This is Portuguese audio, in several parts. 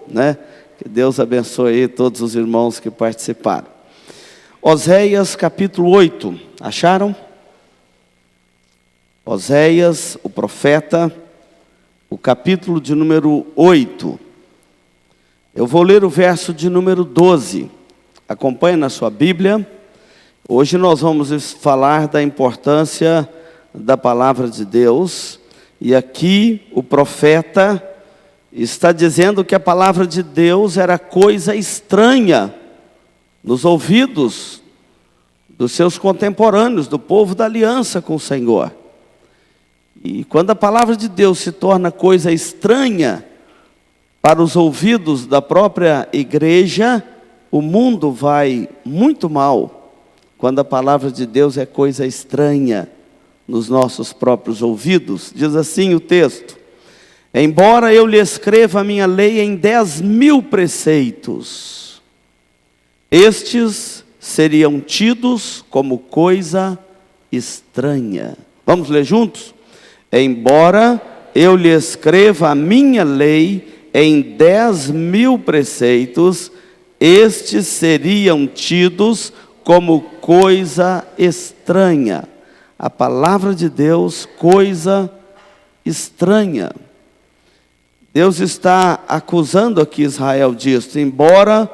né? Que Deus abençoe aí todos os irmãos que participaram. Oséias capítulo 8, acharam? Oséias, o profeta, o capítulo de número 8. Eu vou ler o verso de número 12. Acompanhe na sua Bíblia. Hoje nós vamos falar da importância da palavra de Deus. E aqui o profeta está dizendo que a palavra de Deus era coisa estranha nos ouvidos dos seus contemporâneos, do povo da aliança com o Senhor. E quando a palavra de Deus se torna coisa estranha para os ouvidos da própria igreja, o mundo vai muito mal. Quando a palavra de Deus é coisa estranha nos nossos próprios ouvidos. Diz assim o texto: embora eu lhe escreva a minha lei em 10.000 preceitos, estes seriam tidos como coisa estranha. Vamos ler juntos? Embora eu lhe escreva a minha lei em 10.000 preceitos, estes seriam tidos como coisa estranha. A palavra de Deus, coisa estranha. Deus está acusando aqui Israel disso. Embora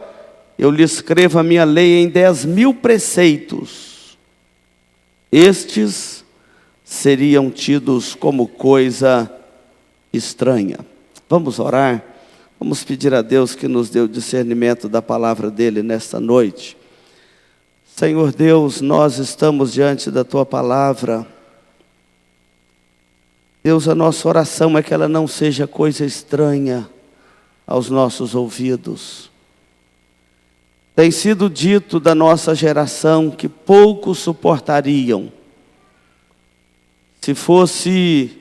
eu lhe escreva a minha lei em 10.000 preceitos, estes seriam tidos como coisa estranha. Vamos orar? Vamos pedir a Deus que nos dê o discernimento da palavra dele nesta noite. Senhor Deus, nós estamos diante da tua palavra. Deus, a nossa oração é que ela não seja coisa estranha aos nossos ouvidos. Tem sido dito da nossa geração que poucos suportariam se fosse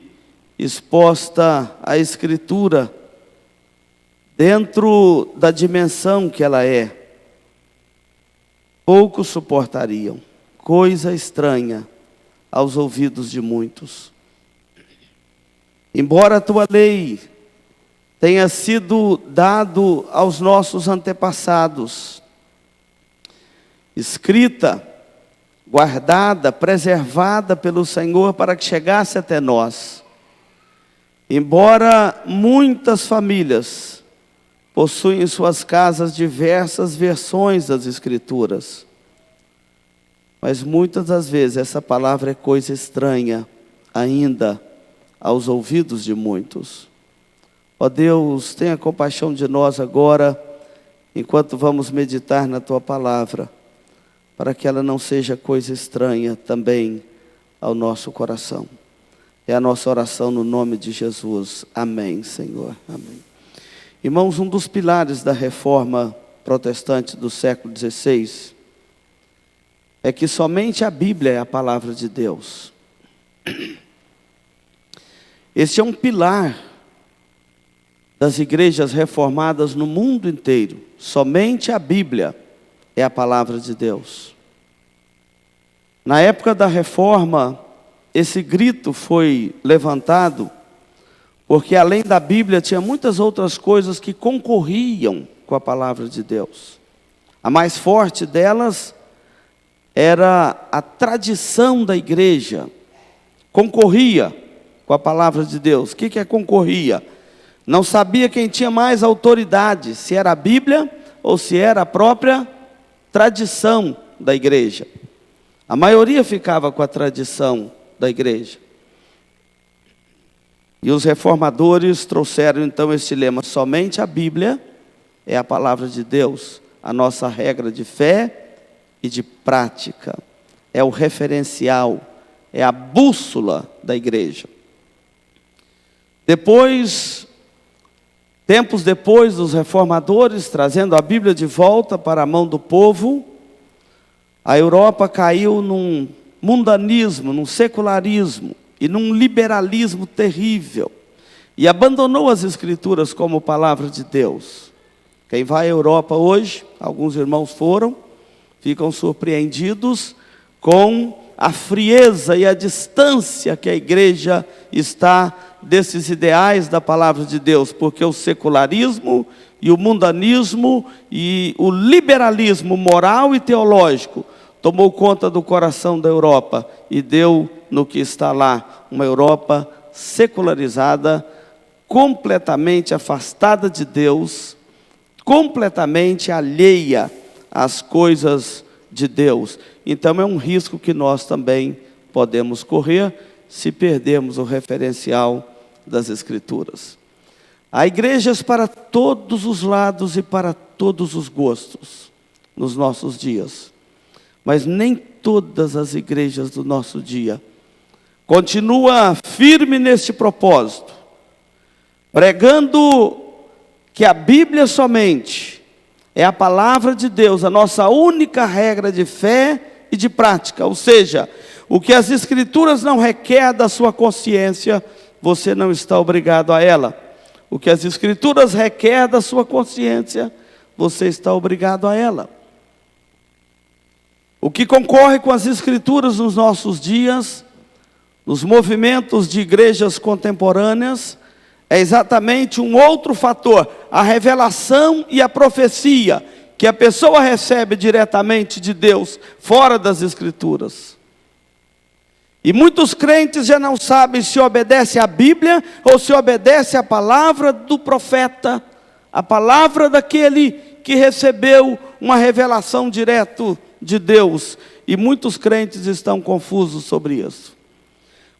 exposta a Escritura dentro da dimensão que ela é. Poucos suportariam, coisa estranha aos ouvidos de muitos. Embora a tua lei tenha sido dado aos nossos antepassados, escrita, guardada, preservada pelo Senhor para que chegasse até nós. Embora muitas famílias possuem em suas casas diversas versões das Escrituras, mas muitas das vezes essa palavra é coisa estranha ainda aos ouvidos de muitos. Ó Deus, tenha compaixão de nós agora, enquanto vamos meditar na tua palavra, para que ela não seja coisa estranha também ao nosso coração. É a nossa oração no nome de Jesus. Amém, Senhor. Amém. Irmãos, um dos pilares da reforma protestante do século XVI é que somente a Bíblia é a palavra de Deus. Este é um pilar das igrejas reformadas no mundo inteiro. Somente a Bíblia é a palavra de Deus. Na época da reforma, esse grito foi levantado, porque além da Bíblia tinha muitas outras coisas que concorriam com a palavra de Deus. A mais forte delas era a tradição da igreja. Concorria com a palavra de Deus. O que é concorria? Não sabia quem tinha mais autoridade, se era a Bíblia ou se era a própria tradição da igreja. A maioria ficava com a tradição da igreja. E os reformadores trouxeram então esse lema: somente a Bíblia é a palavra de Deus, a nossa regra de fé e de prática. É o referencial, é a bússola da igreja. Tempos depois dos reformadores trazendo a Bíblia de volta para a mão do povo, a Europa caiu num mundanismo, num secularismo e num liberalismo terrível, e abandonou as Escrituras como palavra de Deus. Quem vai à Europa hoje, alguns irmãos foram, ficam surpreendidos com a frieza e a distância que a igreja está desses ideais da palavra de Deus, porque o secularismo e o mundanismo e o liberalismo moral e teológico tomou conta do coração da Europa e deu no que está lá, uma Europa secularizada, completamente afastada de Deus, completamente alheia às coisas de Deus. Então é um risco que nós também podemos correr se perdermos o referencial das Escrituras. Há igrejas para todos os lados e para todos os gostos nos nossos dias, mas nem todas as igrejas do nosso dia continuam firme neste propósito, pregando que a Bíblia somente é a palavra de Deus, a nossa única regra de fé e de prática. Ou seja, o que as Escrituras não requer da sua consciência, você não está obrigado a ela. O que as Escrituras requer da sua consciência, você está obrigado a ela. O que concorre com as Escrituras nos nossos dias, nos movimentos de igrejas contemporâneas, é exatamente um outro fator, a revelação e a profecia, que a pessoa recebe diretamente de Deus, fora das Escrituras. E muitos crentes já não sabem se obedece à Bíblia ou se obedece à palavra do profeta, a palavra daquele que recebeu uma revelação direto de Deus. E muitos crentes estão confusos sobre isso.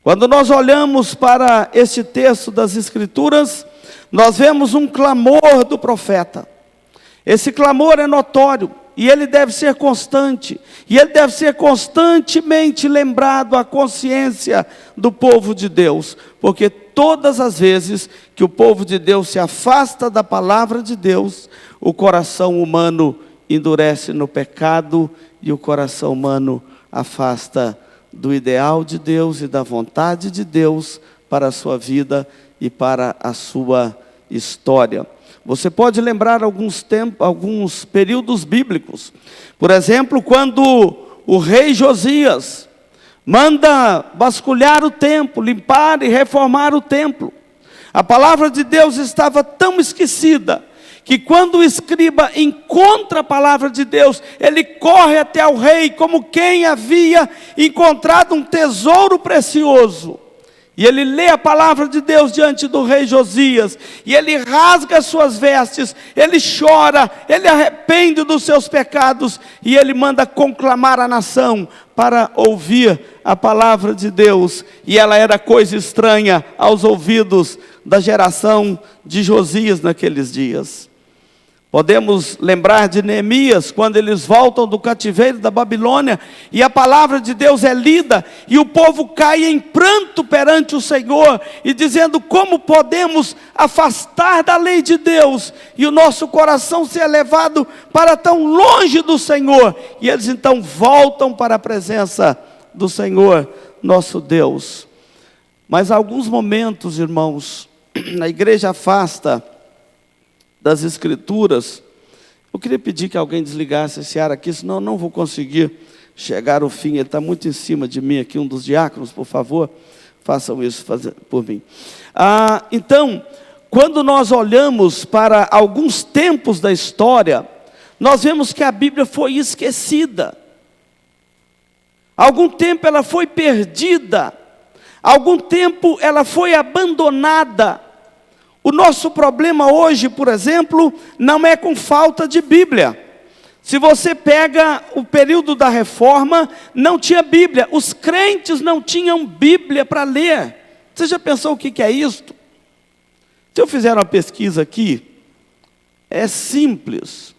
Quando nós olhamos para este texto das Escrituras, nós vemos um clamor do profeta. Esse clamor é notório. E ele deve ser constante, e ele deve ser constantemente lembrado à consciência do povo de Deus, porque todas as vezes que o povo de Deus se afasta da palavra de Deus, o coração humano endurece no pecado, e o coração humano afasta do ideal de Deus e da vontade de Deus para a sua vida e para a sua história. Você pode lembrar alguns períodos bíblicos. Por exemplo, quando o rei Josias manda vasculhar o templo, limpar e reformar o templo. A palavra de Deus estava tão esquecida, que quando o escriba encontra a palavra de Deus, ele corre até o rei, como quem havia encontrado um tesouro precioso. E ele lê a palavra de Deus diante do rei Josias, e ele rasga as suas vestes, ele chora, ele arrepende dos seus pecados, e ele manda conclamar a nação para ouvir a palavra de Deus. E ela era coisa estranha aos ouvidos da geração de Josias naqueles dias. Podemos lembrar de Neemias, quando eles voltam do cativeiro da Babilônia, e a palavra de Deus é lida, e o povo cai em pranto perante o Senhor, e dizendo: como podemos afastar da lei de Deus, e o nosso coração ser levado para tão longe do Senhor? E eles então voltam para a presença do Senhor, nosso Deus. Mas há alguns momentos, irmãos, a igreja afasta das Escrituras. Eu queria pedir que alguém desligasse esse ar aqui, senão eu não vou conseguir chegar ao fim. Ele está muito em cima de mim aqui, um dos diáconos, por favor, façam isso por mim. Então, quando nós olhamos para alguns tempos da história, nós vemos que a Bíblia foi esquecida. Algum tempo ela foi perdida, algum tempo ela foi abandonada. O nosso problema hoje, por exemplo, não é com falta de Bíblia. Se você pega o período da Reforma, não tinha Bíblia. Os crentes não tinham Bíblia para ler. Você já pensou o que é isto? Se eu fizer uma pesquisa aqui, é simples.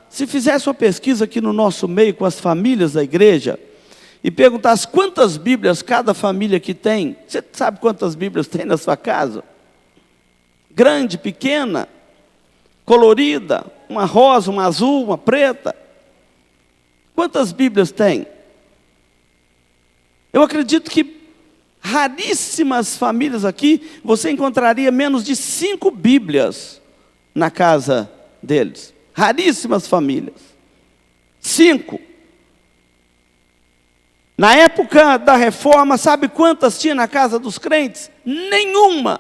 Se fizesse uma pesquisa aqui no nosso meio com as famílias da igreja, e perguntasse quantas Bíblias cada família aqui tem, você sabe quantas Bíblias tem na sua casa? Grande, pequena, colorida, uma rosa, uma azul, uma preta. Quantas Bíblias tem? Eu acredito que raríssimas famílias aqui, você encontraria menos de 5 Bíblias na casa deles. Raríssimas famílias. 5. Na época da Reforma, sabe quantas tinha na casa dos crentes? Nenhuma.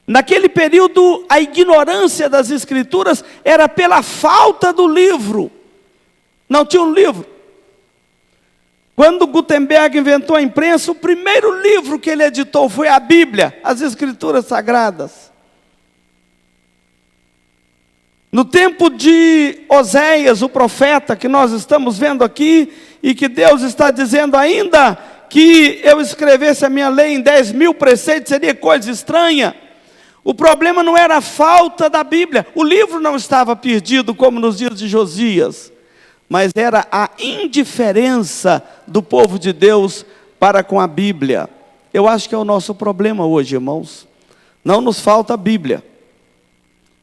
Naquele período, a ignorância das Escrituras era pela falta do livro. Não tinha um livro. Quando Gutenberg inventou a imprensa, o primeiro livro que ele editou foi a Bíblia, as Escrituras Sagradas. No tempo de Oséias, o profeta, que nós estamos vendo aqui, e que Deus está dizendo ainda que eu escrevesse a minha lei em 10.000 preceitos, seria coisa estranha. O problema não era a falta da Bíblia, o livro não estava perdido como nos dias de Josias, mas era a indiferença do povo de Deus para com a Bíblia. Eu acho que é o nosso problema hoje, irmãos. Não nos falta a Bíblia,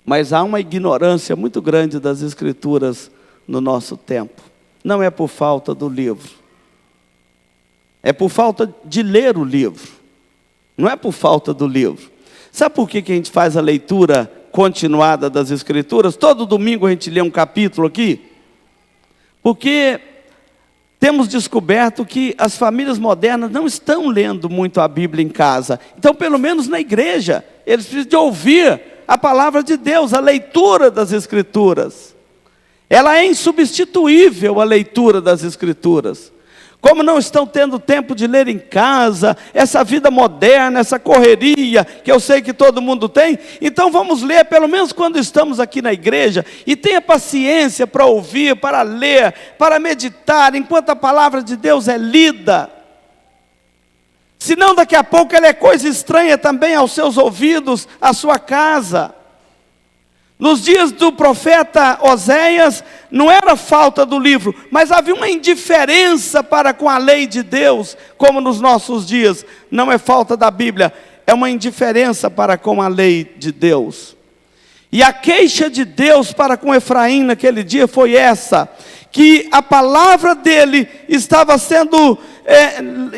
mas há uma ignorância muito grande das Escrituras no nosso tempo. Não é por falta do livro, é por falta de ler o livro, não é por falta do livro. Sabe por que a gente faz a leitura continuada das Escrituras? Todo domingo a gente lê um capítulo aqui. Porque temos descoberto que as famílias modernas não estão lendo muito a Bíblia em casa. Então, pelo menos na igreja, eles precisam de ouvir a palavra de Deus, a leitura das Escrituras. Ela é insubstituível, a leitura das Escrituras. Como não estão tendo tempo de ler em casa, essa vida moderna, essa correria, que eu sei que todo mundo tem, então vamos ler, pelo menos quando estamos aqui na igreja, e tenha paciência para ouvir, para ler, para meditar, enquanto a palavra de Deus é lida. Senão daqui a pouco ela é coisa estranha também aos seus ouvidos, à sua casa. Nos dias do profeta Oséias, não era falta do livro, mas havia uma indiferença para com a lei de Deus, como nos nossos dias. Não é falta da Bíblia, é uma indiferença para com a lei de Deus. E a queixa de Deus para com Efraim naquele dia foi essa, que a palavra dele estava sendo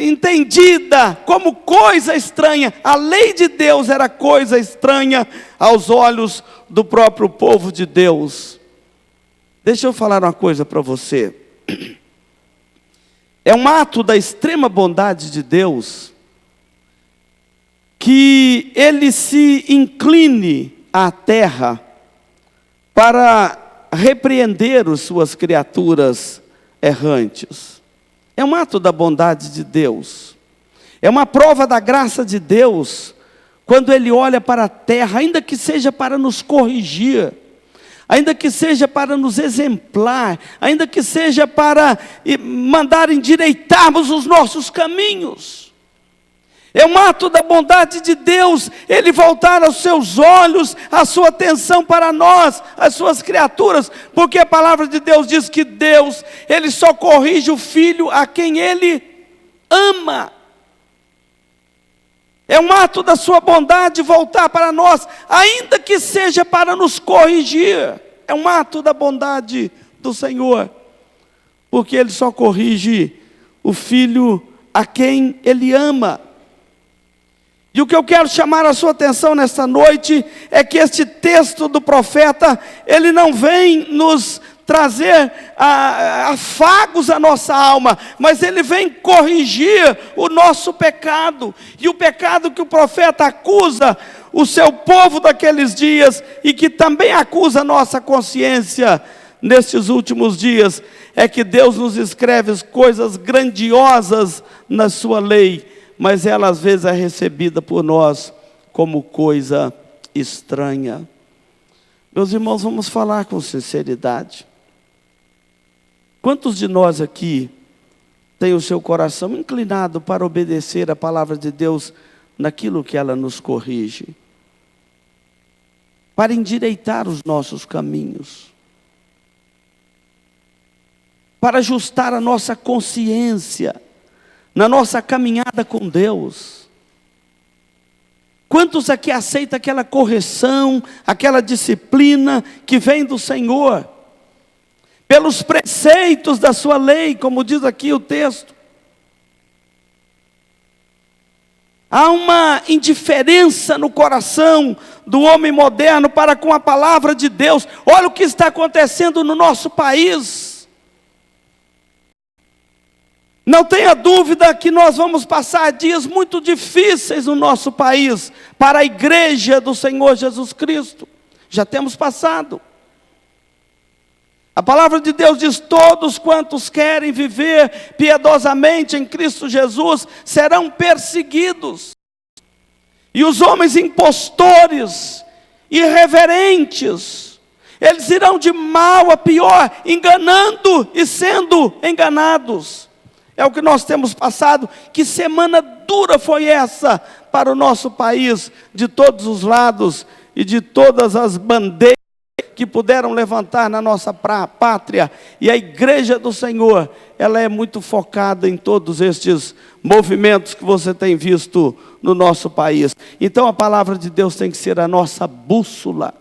entendida como coisa estranha. A lei de Deus era coisa estranha aos olhos do próprio povo de Deus. Deixa eu falar uma coisa para você. É um ato da extrema bondade de Deus que ele se incline à terra para repreender as suas criaturas errantes. É um ato da bondade de Deus. É uma prova da graça de Deus, quando ele olha para a terra, ainda que seja para nos corrigir, ainda que seja para nos exemplar, ainda que seja para mandar endireitarmos os nossos caminhos. É um ato da bondade de Deus, ele voltar os seus olhos, a sua atenção para nós, as suas criaturas, porque a palavra de Deus diz que Deus, ele só corrige o filho a quem ele ama. É um ato da sua bondade voltar para nós, ainda que seja para nos corrigir. É um ato da bondade do Senhor, porque ele só corrige o filho a quem ele ama. E o que eu quero chamar a sua atenção nesta noite é que este texto do profeta, ele não vem nos trazer afagos à nossa alma, mas ele vem corrigir o nosso pecado. E o pecado que o profeta acusa o seu povo daqueles dias, e que também acusa a nossa consciência nestes últimos dias, é que Deus nos escreve coisas grandiosas na sua lei, mas ela às vezes é recebida por nós como coisa estranha. Meus irmãos, vamos falar com sinceridade. Quantos de nós aqui têm o seu coração inclinado para obedecer a palavra de Deus naquilo que ela nos corrige? Para endireitar os nossos caminhos, para ajustar a nossa consciência na nossa caminhada com Deus. Quantos aqui aceitam aquela correção, aquela disciplina que vem do Senhor, pelos preceitos da sua lei, como diz aqui o texto? Há uma indiferença no coração do homem moderno para com a palavra de Deus. Olha o que está acontecendo no nosso país. Não tenha dúvida que nós vamos passar dias muito difíceis no nosso país, para a igreja do Senhor Jesus Cristo. Já temos passado. A palavra de Deus diz: todos quantos querem viver piedosamente em Cristo Jesus serão perseguidos. E os homens impostores, irreverentes, eles irão de mal a pior, enganando e sendo enganados. É o que nós temos passado. Que semana dura foi essa para o nosso país, de todos os lados e de todas as bandeiras que puderam levantar na nossa pátria. E a igreja do Senhor, ela é muito focada em todos estes movimentos que você tem visto no nosso país. Então a palavra de Deus tem que ser a nossa bússola.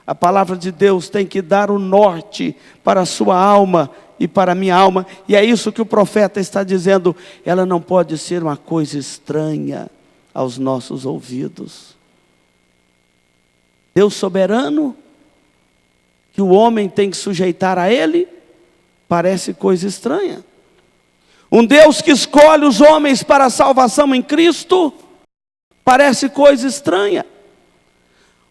A palavra de Deus tem que dar o norte para a sua alma e para a minha alma. E é isso que o profeta está dizendo. Ela não pode ser uma coisa estranha aos nossos ouvidos. Deus soberano, que o homem tem que sujeitar a ele, parece coisa estranha. Um Deus que escolhe os homens para a salvação em Cristo, parece coisa estranha.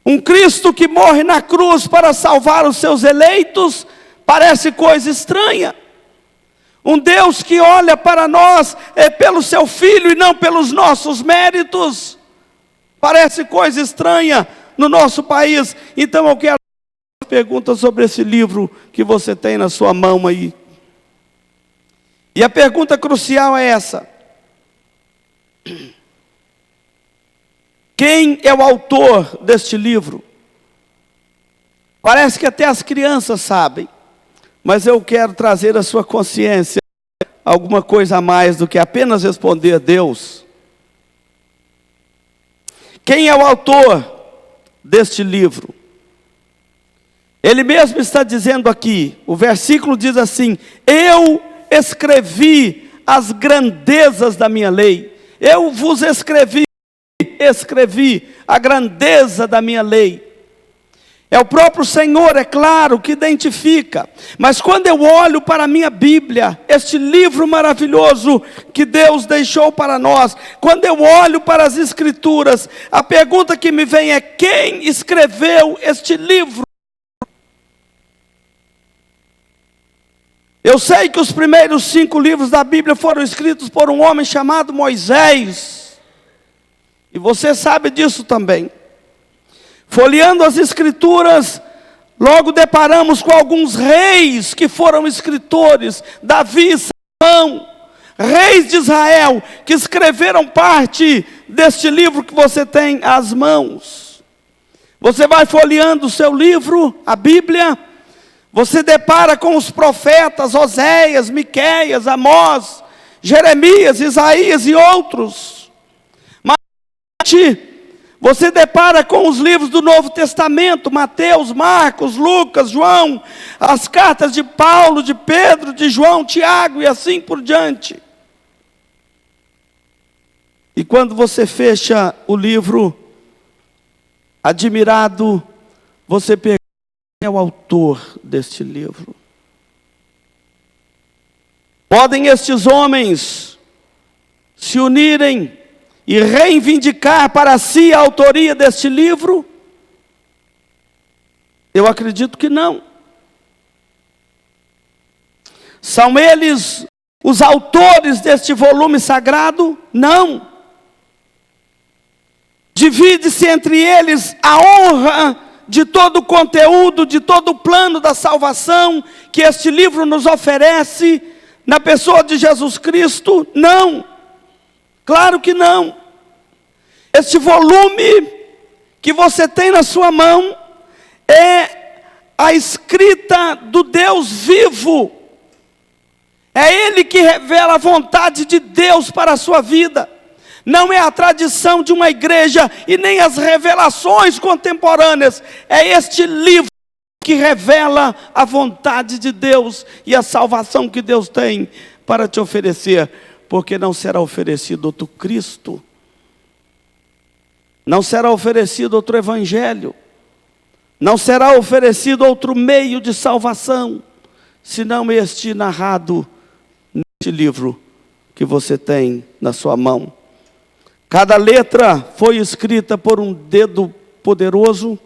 Um Cristo que morre na cruz para salvar os seus eleitos, parece coisa estranha. Um Deus que olha para nós pelo seu Filho e não pelos nossos méritos, parece coisa estranha no nosso país. Então eu quero pergunta sobre esse livro que você tem na sua mão aí. E a pergunta crucial é essa: quem é o autor deste livro? Parece que até as crianças sabem, mas eu quero trazer à sua consciência alguma coisa a mais do que apenas responder a Deus. Quem é o autor deste livro? Ele mesmo está dizendo aqui, o versículo diz assim: eu escrevi as grandezas da minha lei. Eu vos escrevi a grandeza da minha lei. É o próprio Senhor, é claro, que identifica. Mas quando eu olho para a minha Bíblia, este livro maravilhoso que Deus deixou para nós, quando eu olho para as Escrituras, a pergunta que me vem é: quem escreveu este livro? Eu sei que os primeiros 5 livros da Bíblia foram escritos por um homem chamado Moisés. E você sabe disso também. Folheando as Escrituras, logo deparamos com alguns reis que foram escritores. Davi e Salomão, reis de Israel, que escreveram parte deste livro que você tem às mãos. Você vai folheando o seu livro, a Bíblia, você depara com os profetas Oséias, Miqueias, Amós, Jeremias, Isaías e outros. Mas você depara com os livros do Novo Testamento: Mateus, Marcos, Lucas, João, as cartas de Paulo, de Pedro, de João, Tiago e assim por diante. E quando você fecha o livro, admirado, você pergunta: quem é o autor deste livro? Podem estes homens se unirem e reivindicar para si a autoria deste livro? Eu acredito que não. São eles os autores deste volume sagrado? Não. Divide-se entre eles a honra de todo o conteúdo, de todo o plano da salvação que este livro nos oferece na pessoa de Jesus Cristo? Não, claro que não. Este volume que você tem na sua mão é a escrita do Deus vivo. É Ele que revela a vontade de Deus para a sua vida. Não é a tradição de uma igreja e nem as revelações contemporâneas. É este livro que revela a vontade de Deus e a salvação que Deus tem para te oferecer. Porque não será oferecido outro Cristo. Não será oferecido outro evangelho. Não será oferecido outro meio de salvação, senão este narrado neste livro que você tem na sua mão. Cada letra foi escrita por um dedo poderoso.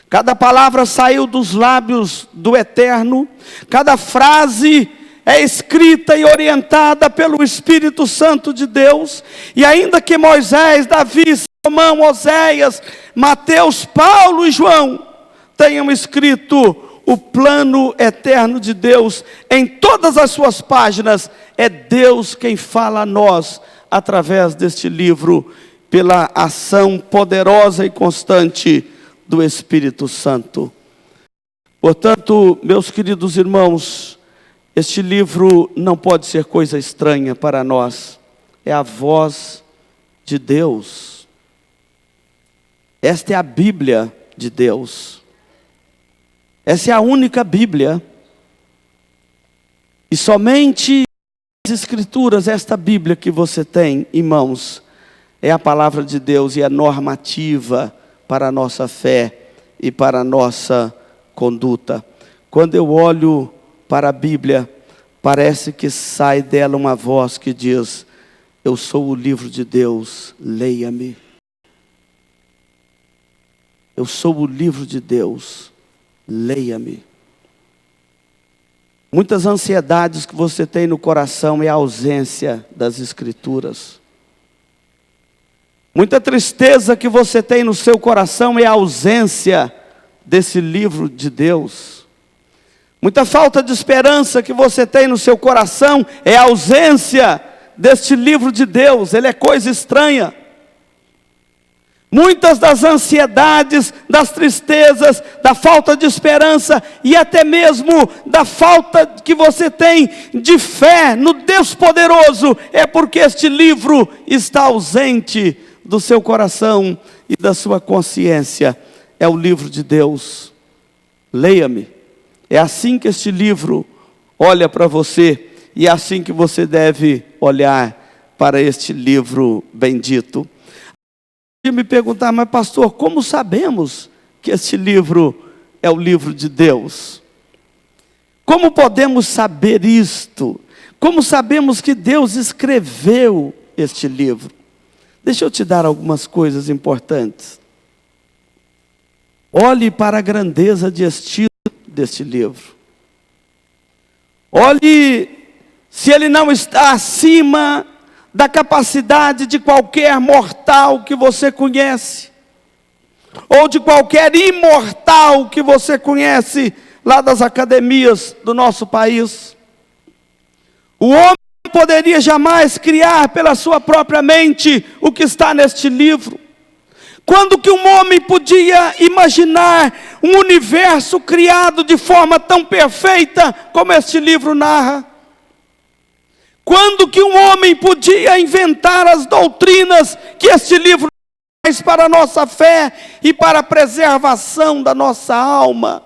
Cada palavra saiu dos lábios do Eterno. Cada frase é escrita e orientada pelo Espírito Santo de Deus. E ainda que Moisés, Davi, Salomão, Oséias, Mateus, Paulo e João tenham escrito o plano eterno de Deus em todas as suas páginas, é Deus quem fala a nós através deste livro, pela ação poderosa e constante do Espírito Santo. Portanto, meus queridos irmãos, este livro não pode ser coisa estranha para nós. É a voz de Deus. Esta é a Bíblia de Deus. Essa é a única Bíblia. E somente as Escrituras, esta Bíblia que você tem em mãos, é a palavra de Deus e é normativa para a nossa fé e para a nossa conduta. Quando eu olho para a Bíblia, parece que sai dela uma voz que diz: eu sou o livro de Deus, leia-me. Eu sou o livro de Deus, leia-me. Muitas ansiedades que você tem no coração é a ausência das Escrituras. Muita tristeza que você tem no seu coração é a ausência desse livro de Deus. Muita falta de esperança que você tem no seu coração é a ausência deste livro de Deus. Ele é coisa estranha. Muitas das ansiedades, das tristezas, da falta de esperança e até mesmo da falta que você tem de fé no Deus poderoso é porque este livro está ausente do seu coração e da sua consciência. É o livro de Deus. Leia-me. É assim que este livro olha para você e é assim que você deve olhar para este livro bendito. E me perguntar: mas pastor, como sabemos que este livro é o livro de Deus? Como podemos saber isto? Como sabemos que Deus escreveu este livro? Deixa eu te dar algumas coisas importantes. Olhe para a grandeza de estilo deste livro. Olhe se ele não está acima da capacidade de qualquer mortal que você conhece, ou de qualquer imortal que você conhece lá das academias do nosso país. O homem não poderia jamais criar pela sua própria mente o que está neste livro. Quando que um homem podia imaginar um universo criado de forma tão perfeita como este livro narra? Quando que um homem podia inventar as doutrinas que este livro traz para a nossa fé e para a preservação da nossa alma?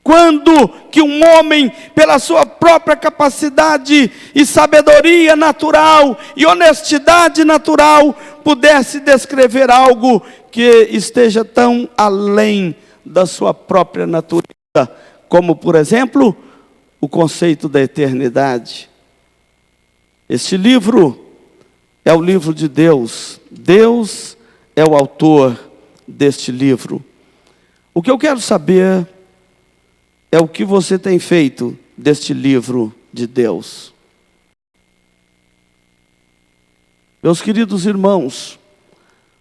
Quando que um homem, pela sua própria capacidade e sabedoria natural e honestidade natural, pudesse descrever algo que esteja tão além da sua própria natureza, como, por exemplo, o conceito da eternidade? Este livro é o livro de Deus. Deus é o autor deste livro. O que eu quero saber é o que você tem feito deste livro de Deus. Meus queridos irmãos,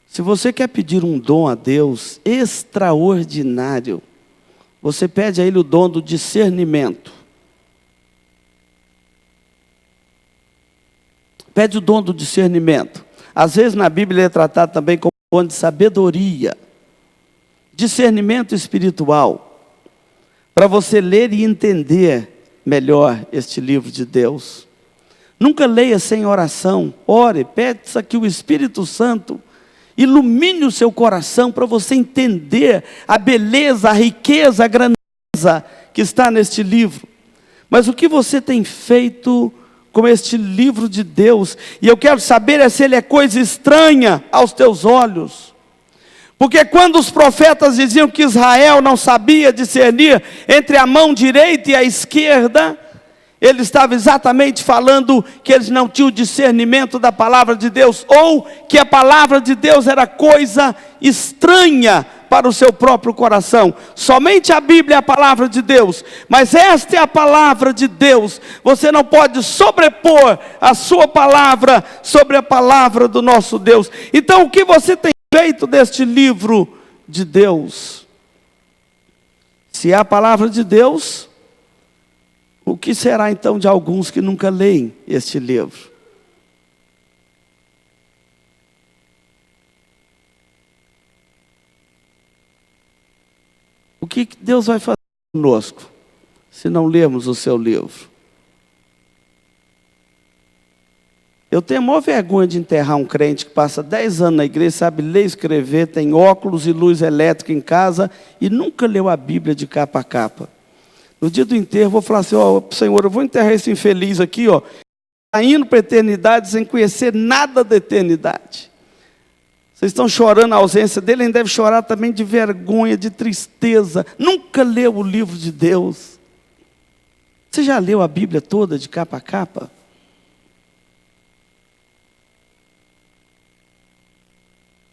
se você quer pedir um dom a Deus extraordinário, você pede a Ele o dom do discernimento. Pede o dom do discernimento. Às vezes na Bíblia é tratado também como dom de sabedoria. Discernimento espiritual. Para você ler e entender melhor este livro de Deus. Nunca leia sem oração. Ore, peça que o Espírito Santo ilumine o seu coração para você entender a beleza, a riqueza, a grandeza que está neste livro. Mas o que você tem feito com este livro de Deus? E eu quero saber se ele é coisa estranha aos teus olhos. Porque quando os profetas diziam que Israel não sabia discernir entre a mão direita e a esquerda, ele estava exatamente falando que eles não tinham discernimento da palavra de Deus, ou que a palavra de Deus era coisa estranha para o seu próprio coração. Somente a Bíblia é a palavra de Deus, mas esta é a palavra de Deus. Você não pode sobrepor a sua palavra sobre a palavra do nosso Deus. Então, o que você tem feito deste livro de Deus? Se é a palavra de Deus, o que será então de alguns que nunca leem este livro? O que Deus vai fazer conosco se não lermos o seu livro? Eu tenho a maior vergonha de enterrar um crente que passa 10 anos na igreja, sabe ler e escrever, tem óculos e luz elétrica em casa e nunca leu a Bíblia de capa a capa. No dia do enterro, eu vou falar assim: ó, Senhor, eu vou enterrar esse infeliz aqui, ó, está indo para a eternidade sem conhecer nada da eternidade. Vocês estão chorando a ausência dele, ele deve chorar também de vergonha, de tristeza. Nunca leu o livro de Deus. Você já leu a Bíblia toda de capa a capa?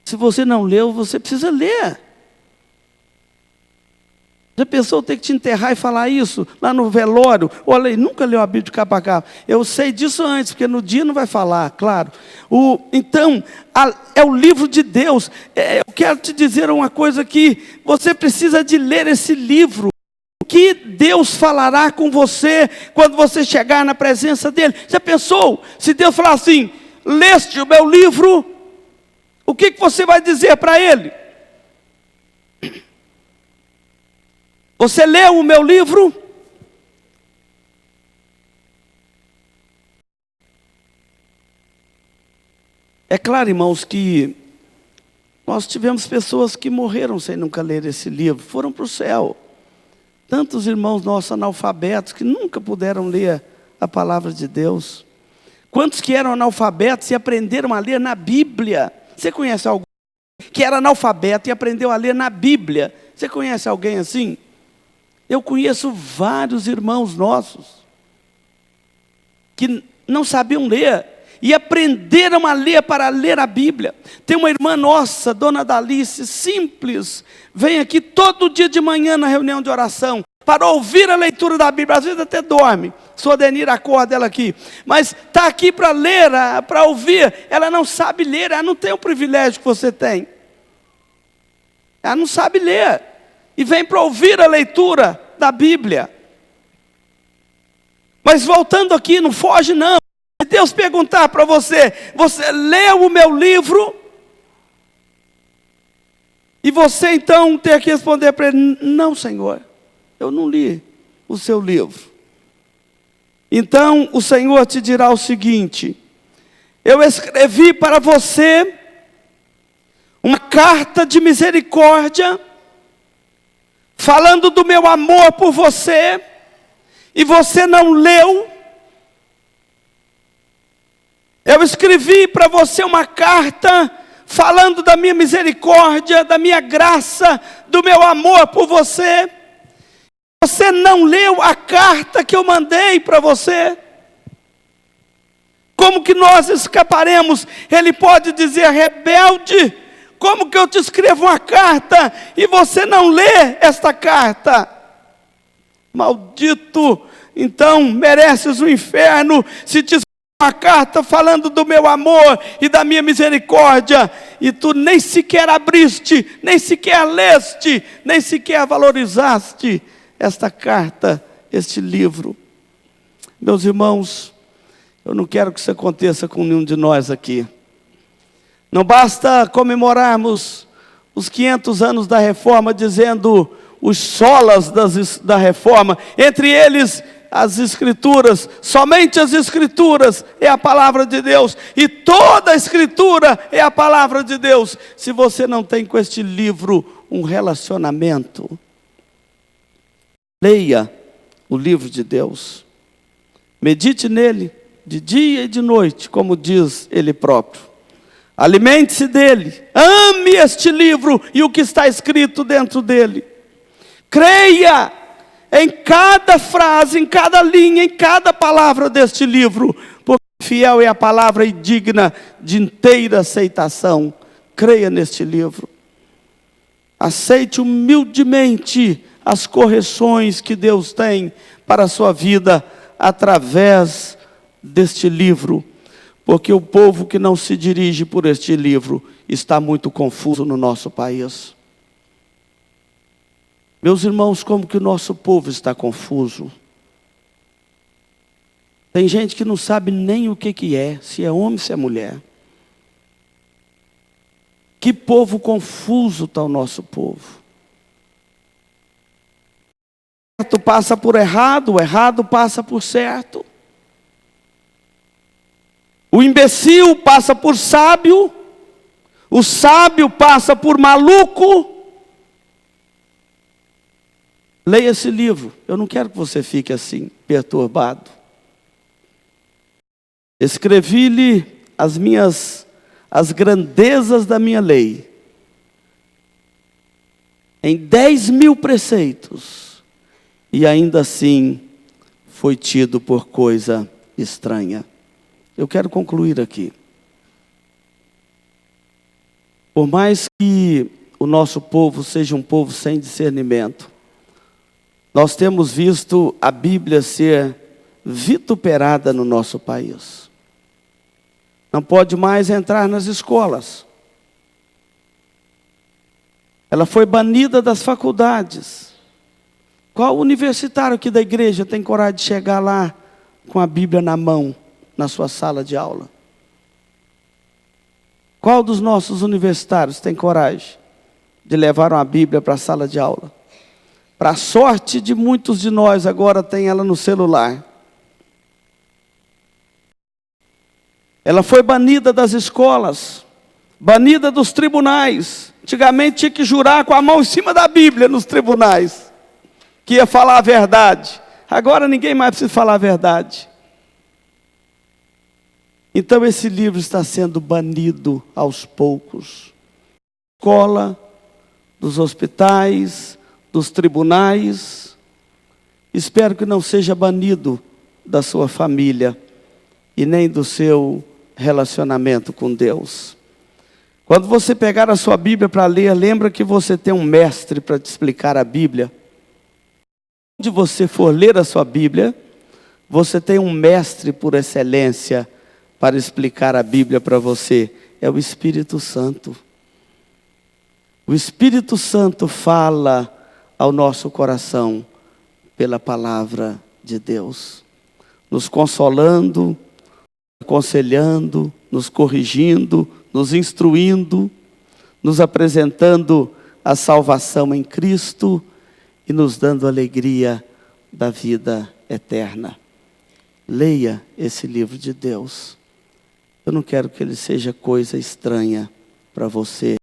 Se você não leu, você precisa ler. Já pensou ter que te enterrar e falar isso lá no velório? Olha aí, nunca leu a Bíblia de capa a capa. Eu sei disso antes, porque no dia não vai falar, claro. Então, é o livro de Deus. Eu quero te dizer uma coisa que você precisa de ler esse livro. O que Deus falará com você quando você chegar na presença dele? Já pensou? Se Deus falar assim: leste o meu livro, o que você vai dizer para ele? Você leu o meu livro? É claro, irmãos, que nós tivemos pessoas que morreram sem nunca ler esse livro, foram para o céu. Tantos irmãos nossos analfabetos que nunca puderam ler a palavra de Deus. Quantos que eram analfabetos e aprenderam a ler na Bíblia? Você conhece alguém que era analfabeto e aprendeu a ler na Bíblia? Você conhece alguém assim? Eu conheço vários irmãos nossos que não sabiam ler e aprenderam a ler para ler a Bíblia. Tem uma irmã nossa, dona Dalice, simples, vem aqui todo dia de manhã na reunião de oração para ouvir a leitura da Bíblia. Às vezes até dorme, sua Denir acorda ela aqui, mas está aqui para ler, para ouvir. Ela não sabe ler, ela não tem o privilégio que você tem. Ela não sabe ler e vem para ouvir a leitura da Bíblia. Mas voltando aqui, não foge não. Se Deus perguntar para você: você leu o meu livro? E você então ter que responder para ele: não, Senhor, eu não li o seu livro. Então o Senhor te dirá o seguinte: eu escrevi para você uma carta de misericórdia, falando do meu amor por você, e você não leu. Eu escrevi para você uma carta falando da minha misericórdia, da minha graça, do meu amor por você. Você não leu a carta que eu mandei para você. Como que nós escaparemos? Ele pode dizer: rebelde, como que eu te escrevo uma carta e você não lê esta carta? Maldito, então mereces o inferno se te uma carta falando do meu amor e da minha misericórdia, e tu nem sequer abriste, nem sequer leste, nem sequer valorizaste esta carta, este livro. Meus irmãos, eu não quero que isso aconteça com nenhum de nós aqui. Não basta comemorarmos os 500 anos da reforma, dizendo os solas da reforma, entre eles as Escrituras. Somente as Escrituras é a palavra de Deus, e toda a Escritura é a palavra de Deus. Se você não tem com este livro um relacionamento, leia o livro de Deus, medite nele de dia e de noite, como diz ele próprio. Alimente-se dele, ame este livro e o que está escrito dentro dele. Creia em cada frase, em cada linha, em cada palavra deste livro, porque fiel é a palavra e digna de inteira aceitação. Creia neste livro. Aceite humildemente as correções que Deus tem para a sua vida através deste livro, porque o povo que não se dirige por este livro está muito confuso no nosso país. Meus irmãos, como que o nosso povo está confuso? Tem gente que não sabe nem o que é, se é homem, se é mulher. Que povo confuso está o nosso povo. O certo passa por errado, o errado passa por certo. O imbecil passa por sábio, o sábio passa por maluco. Leia esse livro. Eu não quero que você fique assim, perturbado. Escrevi-lhe as grandezas da minha lei em 10.000 preceitos, e ainda assim foi tido por coisa estranha. Eu quero concluir aqui. Por mais que o nosso povo seja um povo sem discernimento, nós temos visto a Bíblia ser vituperada no nosso país. Não pode mais entrar nas escolas. Ela foi banida das faculdades. Qual universitário aqui da igreja tem coragem de chegar lá com a Bíblia na mão, na sua sala de aula? Qual dos nossos universitários tem coragem de levar uma Bíblia para a sala de aula? Para a sorte de muitos de nós, agora tem ela no celular. Ela foi banida das escolas, banida dos tribunais. Antigamente tinha que jurar com a mão em cima da Bíblia nos tribunais, que ia falar a verdade. Agora ninguém mais precisa falar a verdade. Então esse livro está sendo banido aos poucos. Escola, dos hospitais, dos tribunais. Espero que não seja banido da sua família e nem do seu relacionamento com Deus. Quando você pegar a sua Bíblia para ler, lembra que você tem um mestre para te explicar a Bíblia. Onde você for ler a sua Bíblia, você tem um mestre por excelência para explicar a Bíblia para você. É o Espírito Santo. O Espírito Santo fala ao nosso coração pela palavra de Deus, nos consolando, aconselhando, nos corrigindo, nos instruindo, nos apresentando a salvação em Cristo e nos dando a alegria da vida eterna. Leia esse livro de Deus. Eu não quero que ele seja coisa estranha para você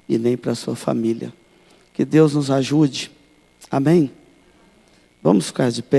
e nem para a sua família. Que Deus nos ajude. Amém? Vamos ficar de pé.